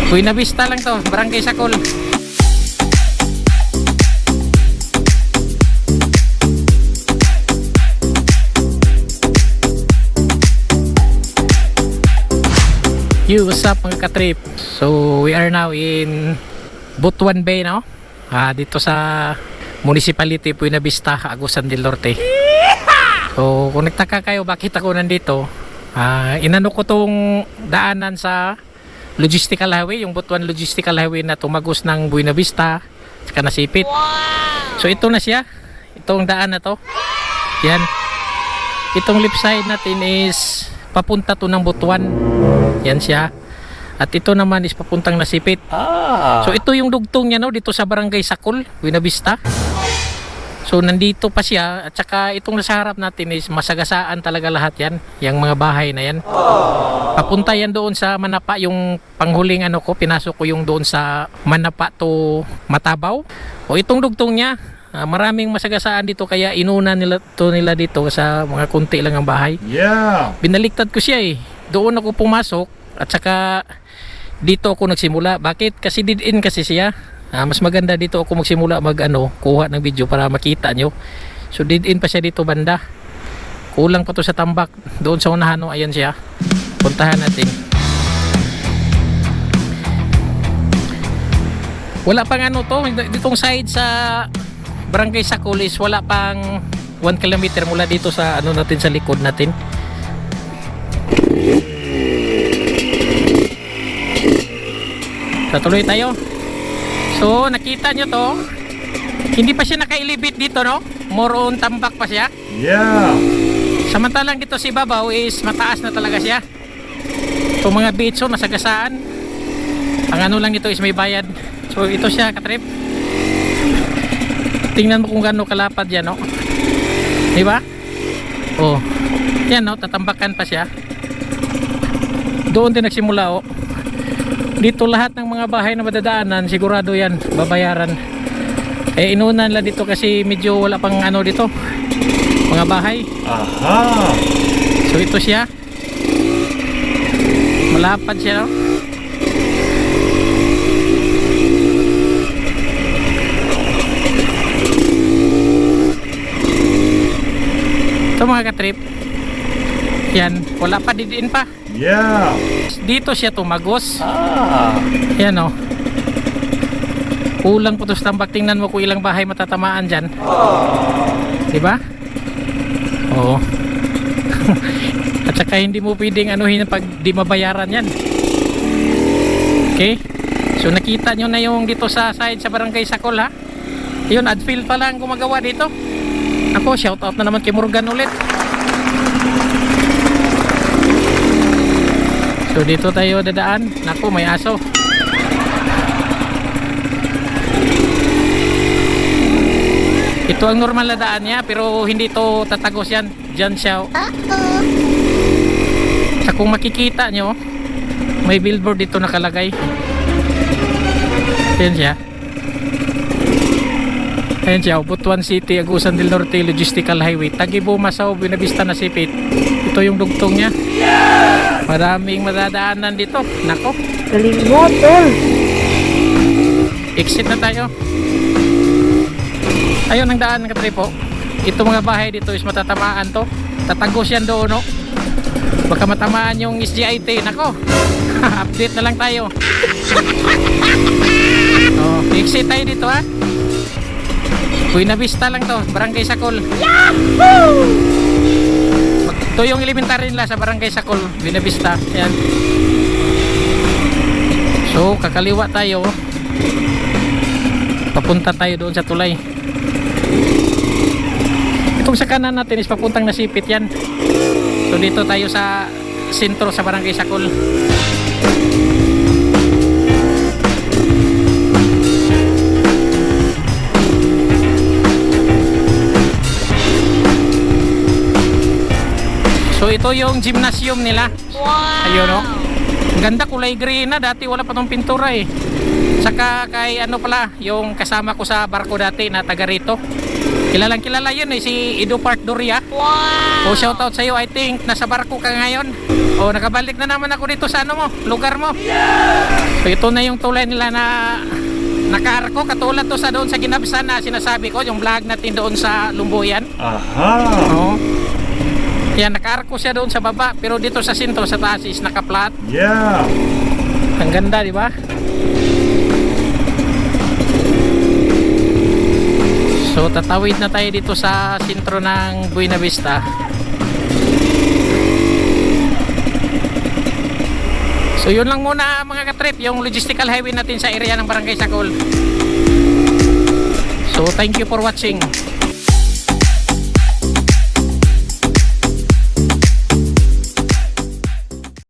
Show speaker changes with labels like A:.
A: Buena Vista lang to, Barangay Sacol. Yo, what's up mga katrip? So we are now in Butuan Bay, no? Dito sa Municipality Buena Vista, Agusan del Norte. So kung nagtaka kayo bakit ako nandito, inano ko tong daanan sa Logistical Highway, yung Butuan Logistical Highway na tumagos ng Buena Vista saka Nasipit. So ito na siya, itong daan na to. Yan, itong left side natin is papunta to ng Butuan. Yan siya. At ito naman is papuntang Nasipit. So ito yung dugtong niya, no, dito sa Barangay Sacol, Buena Vista. So nandito pa siya, at saka itong nasa harap natin is masagasaan talaga lahat yan, yung mga bahay na yan. Papunta yan doon sa Manapa, yung panghuling ano ko, pinasok ko yung doon sa Manapa to Matabaw. O itong dugtong niya, maraming masagasaan dito, kaya inuna nila dito sa mga kunti lang ang bahay. Binaliktad ko siya eh. Doon ako pumasok at saka dito ako nagsimula. Bakit? Kasi did-in kasi siya. Mas maganda dito ako magsimula kuha ng video para makita nyo. So did-in pa siya dito banda. Kulang pa to sa tambak. Doon sa unahan, no, ayan siya. Puntahan natin. Wala pang to. Ditong side sa Barangay Sacol is wala pang 1 kilometer mula dito sa natin sa likod natin. Tuloy tayo. So nakita nyo to, hindi pa siya naka-elevate dito, no? More on tambak pa siya. Samantalang dito si babaw is mataas na talaga siya. Itong mga bitso nasagasaan. Ang lang ito is may bayad. So ito siya katrip. Tingnan mo kung gaano kalapad yan, no? Diba? Oh, yan, no? Tatambakan pa siya. Doon din nagsimula, oh. Dito lahat ng mga bahay na madadaanan, sigurado yan, babayaran. Inunan lang dito kasi medyo wala pang dito, mga bahay. So ito siya. Malapad siya, no? Ito mga katrip, yan, wala pa, didiin pa. Dito siya tumagos. Yan, o. Kulang po to sa tambak. Tingnan mo kung ilang bahay matatamaan dyan. Diba? Oo. At saka hindi mo pwedeng pag di mabayaran yan. Okay. So nakita nyo na yung dito sa side sa Barangay Sacol, ha. Yun, Adfield pa lang gumagawa dito. Ako, shoutout na naman kay Morgan ulit. So dito tayo dadaan. Naku, may aso. Ito ang normal na daan niya, pero hindi to tatagos yan. Diyan siya. Sa kung makikita nyo, may billboard dito nakalagay. Ayan siya. Ayan siya, Butuan City, Agusan del Norte, Logistical Highway, Tagibo, Masao, Buena Vista, Nasipit. Ito yung dugtong niya. Maraming madadaanan dito. Nako.
B: Galing mo, tol.
A: Exit na tayo. Ayun ang daan ng katripo. Ito mga bahay dito is matatamaan to. Tatagos yan doon, no? Baka matamaan yung SGIT. Nako. Update na lang tayo. Exit tayo dito, ha. Buena Vista lang to, Barangay Sacol. Yahoo! Ito yung elementary nila sa Barangay Sacol, Buena Vista. Ayan. So kakaliwa tayo, papunta tayo doon sa tulay. Itong sa kanan natin is papuntang Nasipit yan. So dito tayo sa sentro sa Barangay Sacol. So ito yung gymnasium nila. Ayun, no? Ang ganda, kulay green na. Dati wala pa tong pintura eh. Saka kay pala, yung kasama ko sa barko dati na taga rito. Kilalang kilala yun eh, si Edo Park Doria. O shoutout sa iyo, I think nasa barko ka ngayon. O nakabalik na naman ako dito sa lugar mo. So ito na yung tulay nila na nakaarko, katulad to sa doon sa Ginabsan na sinasabi ko, yung vlog natin doon sa Lumbuyan.
B: Aha.
A: Oo. Yan, nakaarko siya doon sa baba, pero dito sa sentro, sa taas is naka-flat.
B: Yeah.
A: Ang ganda, di ba? So tatawid na tayo dito sa sentro ng Buena Vista. So yun lang muna mga katrip, yung logistical highway natin sa area ng Barangay Sacol. So thank you for watching.